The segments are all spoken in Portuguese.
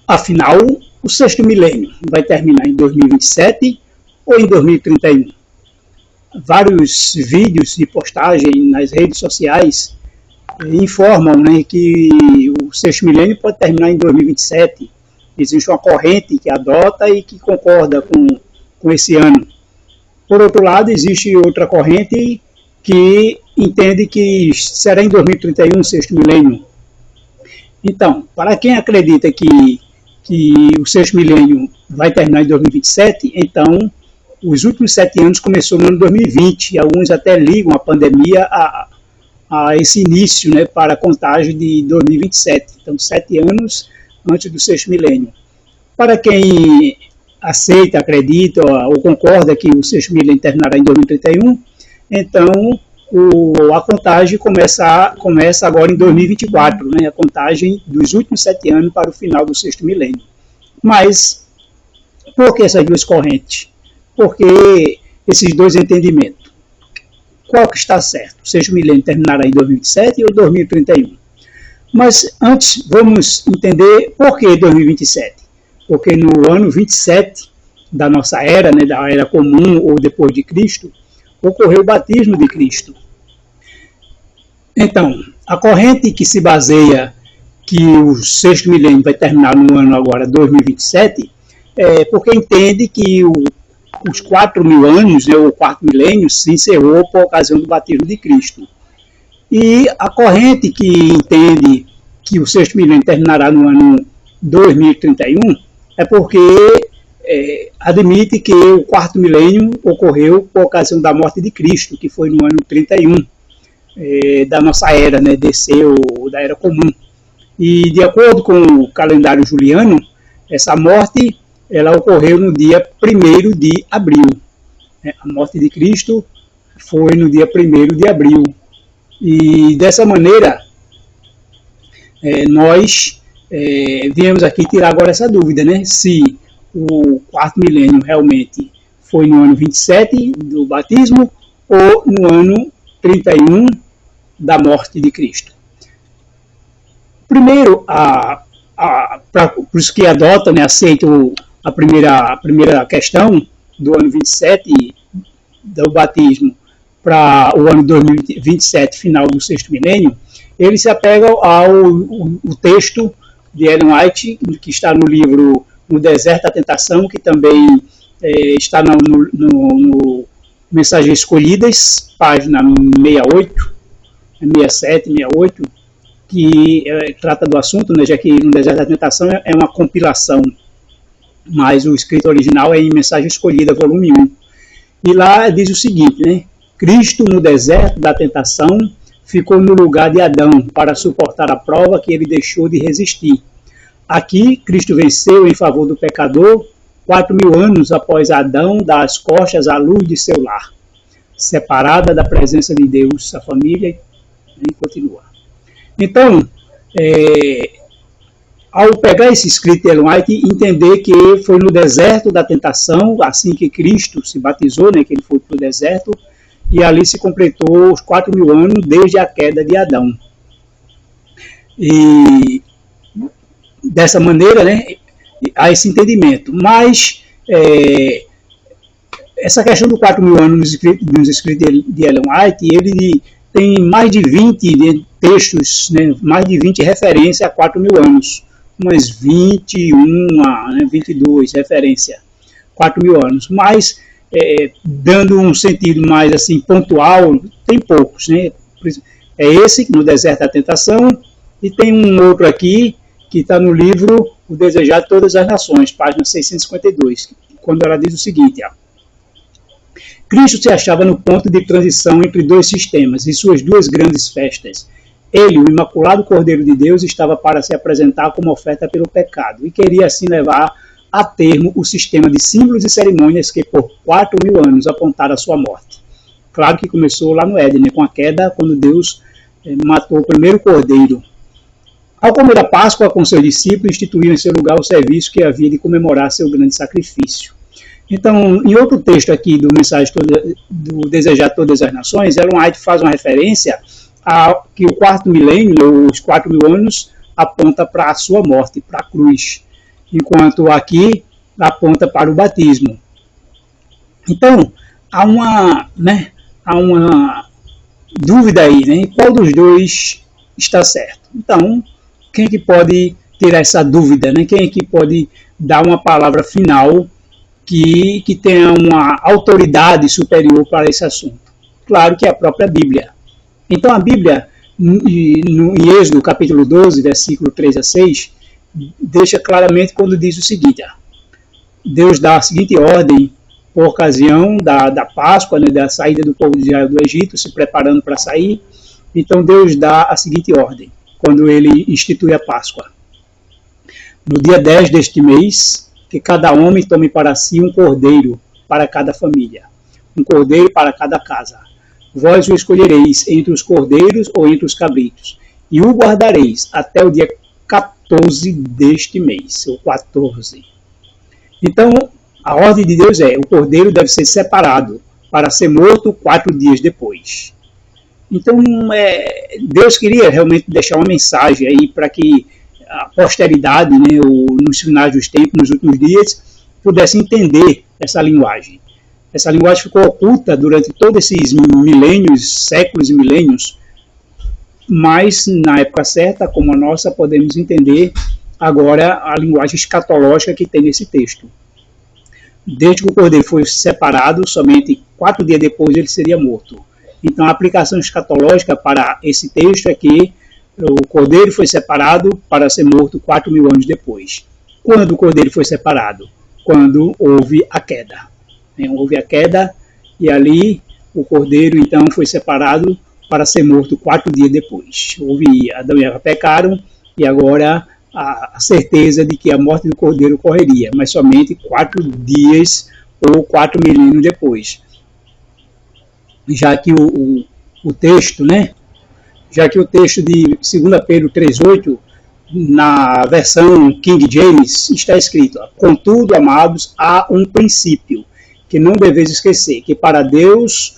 Afinal, o sexto milênio vai terminar em 2027 ou em 2031? Vários vídeos de postagem nas redes sociais informam, né, que o sexto milênio pode terminar em 2027. Existe uma corrente que adota e que concorda com esse ano. Por outro lado, existe outra corrente que entende que será em 2031 o sexto milênio. Então, para quem acredita que o sexto milênio vai terminar em 2027, então os últimos 7 anos começou no ano 2020, e alguns até ligam a pandemia a esse início, né, para a contagem de 2027. Então, 7 anos antes do sexto milênio. Para quem aceita, acredita ou concorda que o sexto milênio terminará em 2031, então a contagem começa agora em 2024, né, a contagem dos últimos 7 anos para o final do sexto milênio. Mas, por que essas duas correntes? Por que esses dois entendimentos? Qual que está certo? O sexto milênio terminará em 2027 ou 2031? Mas antes, vamos entender por que 2027. Porque no ano 27 da nossa era, né, da era comum ou depois de Cristo, ocorreu o batismo de Cristo. Então, a corrente que se baseia que o sexto milênio vai terminar no ano agora 2027, é porque entende que os 4.000 anos, né, o quarto milênio, se encerrou por ocasião do batismo de Cristo. E a corrente que entende que o sexto milênio terminará no ano 2031 é porque admite que o quarto milênio ocorreu por ocasião da morte de Cristo, que foi no ano 31 da nossa era, né, ou da era comum. E de acordo com o calendário juliano, essa morte ela ocorreu no dia 1º de abril. A morte de Cristo foi no dia 1º de abril. E dessa maneira, nós viemos aqui tirar agora essa dúvida, né? Se o quarto milênio realmente foi no ano 27 do batismo ou no ano 31 da morte de Cristo. Primeiro, para os que adotam, né, aceitam a primeira questão do ano 27 do batismo para o ano 2027, final do sexto milênio, eles se apegam ao texto de Ellen White, que está no livro No Deserto da Tentação, que também está no Mensagens Escolhidas, página 68, 67, 68, que trata do assunto, né, já que No Deserto da Tentação é uma compilação, mas o escrito original é em Mensagem Escolhida, volume 1. E lá diz o seguinte, né? Cristo, no deserto da tentação, ficou no lugar de Adão para suportar a prova que ele deixou de resistir. Aqui, Cristo venceu em favor do pecador 4.000 anos após Adão dar as costas à luz de seu lar. Separada da presença de Deus, a família, e continua. Então, ao pegar esse escrito de Ellen White, entender que foi no deserto da tentação, assim que Cristo se batizou, né, que ele foi para o deserto, e ali se completou os 4.000 anos desde a queda de Adão. E dessa maneira, né, há esse entendimento. Mas essa questão do 4.000 anos nos escritos de Ellen White, ele tem mais de 20 textos, né, mais de 20 referências a 4.000 anos. Umas 21, 22 referências, 4.000 anos. Mas, dando um sentido mais assim pontual, tem poucos, né? É esse, No Deserto da Tentação, e tem um outro aqui, que está no livro O Desejar de Todas as Nações, página 652, quando ela diz o seguinte, Cristo se achava no ponto de transição entre dois sistemas e suas duas grandes festas. Ele, o Imaculado Cordeiro de Deus, estava para se apresentar como oferta pelo pecado e queria assim levar a termo o sistema de símbolos e cerimônias que por 4.000 anos apontaram a sua morte. Claro que começou lá no Éden, né, com a queda, quando Deus matou o primeiro cordeiro. Ao comer a Páscoa com seus discípulos, instituíram em seu lugar o serviço que havia de comemorar seu grande sacrifício. Então, em outro texto aqui do Mensagem do Desejar de Todas as Nações, Ellen White faz uma referência a que o quarto milênio, os 4.000 anos, aponta para a sua morte, para a cruz. enquanto aqui aponta para o batismo. Então, há uma dúvida aí, né? Qual dos dois está certo? Então, quem é que pode tirar essa dúvida, né? Quem é que pode dar uma palavra final que tenha uma autoridade superior para esse assunto? Claro que é a própria Bíblia. Então, a Bíblia, em Êxodo, capítulo 12, versículo 3 a 6, deixa claramente quando diz o seguinte: Deus dá a seguinte ordem por ocasião da Páscoa, né, da saída do povo de Israel do Egito, se preparando para sair. Então Deus dá a seguinte ordem, quando ele institui a Páscoa: no dia 10 deste mês, que cada homem tome para si um cordeiro para cada família, um cordeiro para cada casa. Vós o escolhereis entre os cordeiros ou entre os cabritos, e o guardareis até o dia 14 deste mês, ou 14. Então, a ordem de Deus é: o cordeiro deve ser separado para ser morto 4 dias depois. Então, Deus queria realmente deixar uma mensagem aí para que a posteridade, né, nos finais dos tempos, nos últimos dias, pudesse entender essa linguagem. Essa linguagem ficou oculta durante todos esses milênios, séculos e milênios, mas na época certa, como a nossa, podemos entender agora a linguagem escatológica que tem nesse texto. Desde que o cordeiro foi separado, somente 4 dias depois ele seria morto. Então a aplicação escatológica para esse texto é que o cordeiro foi separado para ser morto 4.000 anos depois. Quando o cordeiro foi separado? Quando houve a queda. Houve a queda e ali o cordeiro então foi separado para ser morto 4 dias depois. Adão e Eva pecaram e agora a certeza de que a morte do cordeiro ocorreria, mas somente 4 dias ou 4 milênios depois. Já que o texto, né? Já que o texto de 2 Pedro 3,8, na versão King James, está escrito: contudo, amados, há um princípio que não deveis esquecer, que para Deus,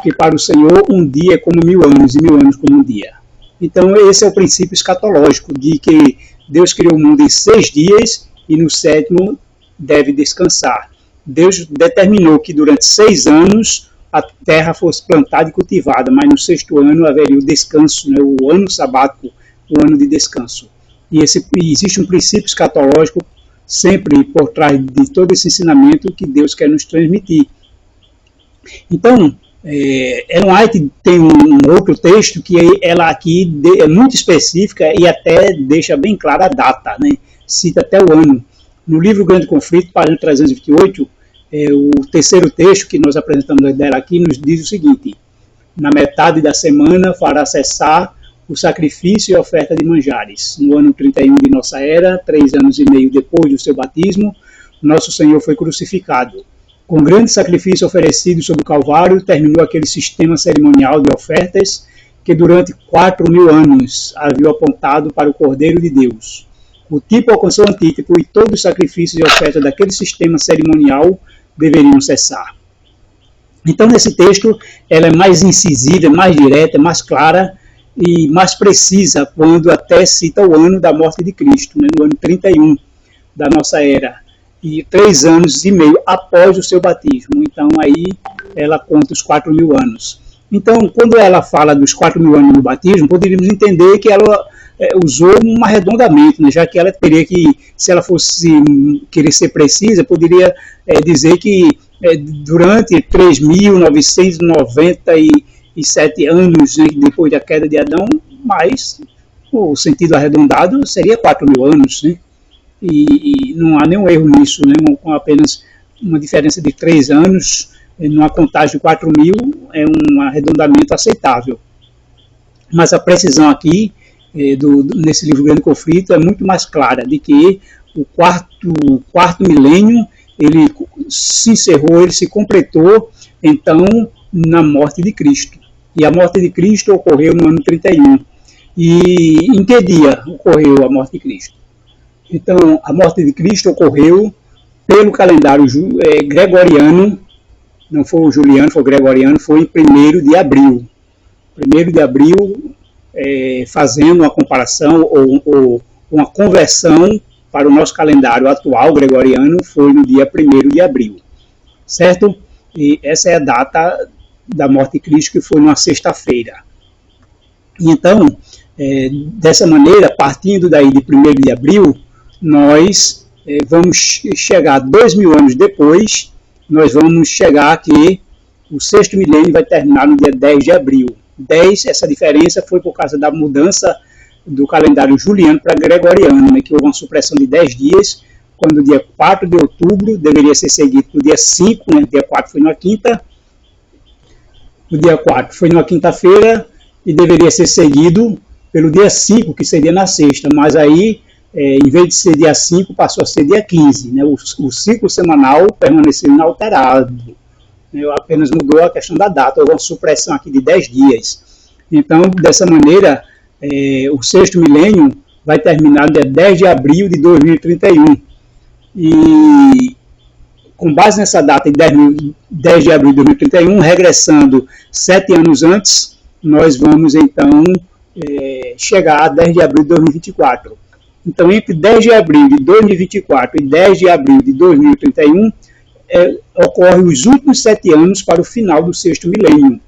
que para o Senhor, um dia é como 1000 anos, e 1000 anos como um dia. Então, esse é o princípio escatológico, de que Deus criou o mundo em 6 dias e no 7º deve descansar. Deus determinou que durante 6 anos a terra fosse plantada e cultivada, mas no 6º ano haveria o descanso, né, o ano sabático, o ano de descanso. E existe um princípio escatológico sempre por trás de todo esse ensinamento que Deus quer nos transmitir. Então, Ellen White tem um outro texto que ela aqui é muito específica e até deixa bem clara a data, né? Cita até o ano. No livro Grande Conflito, página 328, o terceiro texto que nós apresentamos dela aqui nos diz o seguinte: na metade da semana fará cessar o sacrifício e a oferta de manjares. No ano 31 de nossa era, 3 anos e meio depois do seu batismo, nosso Senhor foi crucificado. Com grande sacrifício oferecido sobre o Calvário, terminou aquele sistema cerimonial de ofertas que durante 4.000 anos havia apontado para o Cordeiro de Deus. O tipo alcançou o antítipo e todos os sacrifícios e ofertas daquele sistema cerimonial deveriam cessar. Então, nesse texto, ela é mais incisiva, mais direta, mais clara e mais precisa, quando até cita o ano da morte de Cristo, né, no ano 31 da nossa era, e 3 anos e meio após o seu batismo. Então, aí ela conta os 4.000 anos. Então, quando ela fala dos 4.000 anos no batismo, poderíamos entender que ela usou um arredondamento, né, já que ela teria que, se ela fosse querer ser precisa, poderia dizer que durante 3.997 anos, né, depois da queda de Adão, mas o sentido arredondado seria 4.000 anos, né? E não há nenhum erro nisso, né? Com apenas uma diferença de 3 anos, numa contagem de 4.000, é um arredondamento aceitável. Mas a precisão aqui, nesse livro Grande Conflito, é muito mais clara, de que o quarto milênio, ele se encerrou, ele se completou, então, na morte de Cristo. E a morte de Cristo ocorreu no ano 31. E em que dia ocorreu a morte de Cristo? Então, a morte de Cristo ocorreu pelo calendário gregoriano, não foi o juliano, foi o gregoriano, foi em 1º de abril. 1º de abril, fazendo uma comparação ou uma conversão para o nosso calendário atual gregoriano foi no dia 1º de abril, certo? E essa é a data da morte de Cristo, que foi numa sexta-feira. Então, dessa maneira, partindo daí de 1º de abril, nós vamos chegar 2000 anos depois, nós vamos chegar que o sexto milênio vai terminar no dia 10 de abril. 10, essa diferença foi por causa da mudança do calendário juliano para gregoriano, né, que houve uma supressão de 10 dias, quando o dia 4 de outubro deveria ser seguido no dia 5, né, o dia 4 foi numa quinta, o dia 4 foi numa quinta-feira e deveria ser seguido pelo dia 5, que seria na sexta, mas aí, em vez de ser dia 5, passou a ser dia 15, né, o ciclo semanal permaneceu inalterado, né, apenas mudou a questão da data, houve uma supressão aqui de 10 dias. Então, dessa maneira, o sexto milênio vai terminar no dia 10 de abril de 2031. E com base nessa data de 10 de abril de 2031, regressando 7 anos antes, nós vamos então chegar a 10 de abril de 2024. Então, entre 10 de abril de 2024 e 10 de abril de 2031, ocorrem os últimos 7 anos para o final do sexto milênio.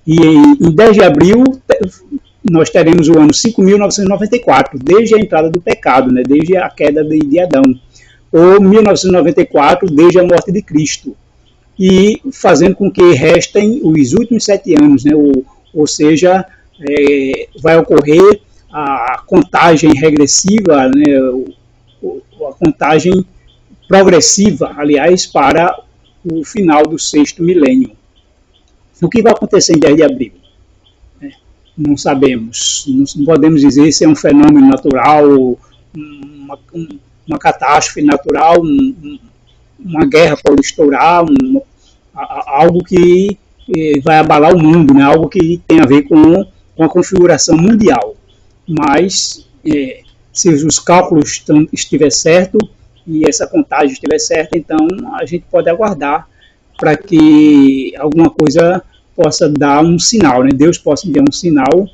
E em 10 de abril, nós teremos o ano 5.994, desde a entrada do pecado, né, desde a queda de Adão, ou 1994, desde a morte de Cristo, e fazendo com que restem os últimos 7 anos, né, ou seja, vai ocorrer a contagem regressiva, né, a contagem progressiva, aliás, para o final do sexto milênio. O que vai acontecer em 10 de abril? Não sabemos, não podemos dizer se é um fenômeno natural, uma catástrofe natural, uma guerra pode estourar, algo que vai abalar o mundo, né? Algo que tem a ver com a configuração mundial. Mas, se os cálculos estiverem certos e essa contagem estiver certa, então a gente pode aguardar para que alguma coisa possa dar um sinal, né? Deus possa enviar um sinal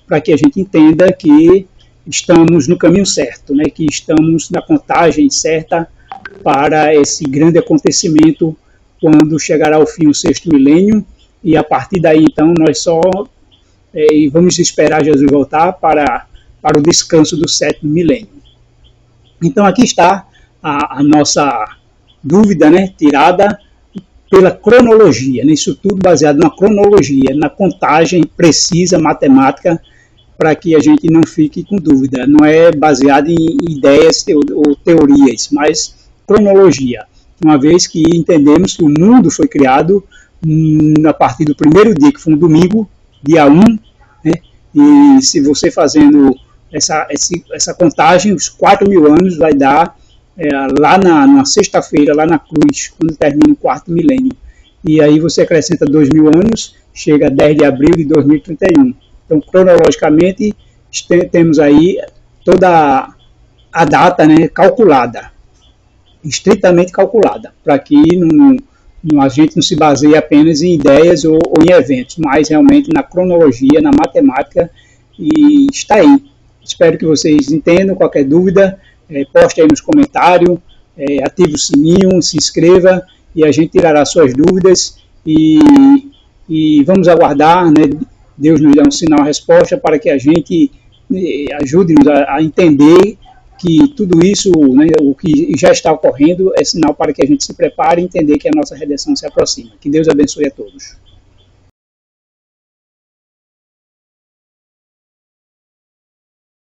para que a gente entenda que estamos no caminho certo, né? Que estamos na contagem certa para esse grande acontecimento quando chegará ao fim o sexto milênio, e a partir daí então nós só vamos esperar Jesus voltar para o descanso do sétimo milênio. Então aqui está a nossa dúvida, né, tirada pela cronologia, né, isso tudo baseado na cronologia, na contagem precisa, matemática, para que a gente não fique com dúvida. Não é baseado em ideias ou teorias, mas cronologia. Uma vez que entendemos que o mundo foi criado a partir do primeiro dia, que foi um domingo, dia 1, né, e se você fazendo essa contagem, os 4.000 anos vai dar lá na sexta-feira, lá na cruz, quando termina o quarto milênio. E aí você acrescenta 2.000 anos, chega a 10 de abril de 2031. Então, cronologicamente, temos aí toda a data, né, calculada, estritamente calculada, para que a gente não se baseie apenas em ideias ou em eventos, mas realmente na cronologia, na matemática, e está aí. Espero que vocês entendam. Qualquer dúvida, poste aí nos comentários, ative o sininho, se inscreva e a gente tirará suas dúvidas e vamos aguardar, né, Deus nos dá um sinal, a resposta, para que a gente ajude-nos a entender que tudo isso, né, o que já está ocorrendo, é sinal para que a gente se prepare e entender que a nossa redenção se aproxima. Que Deus abençoe a todos.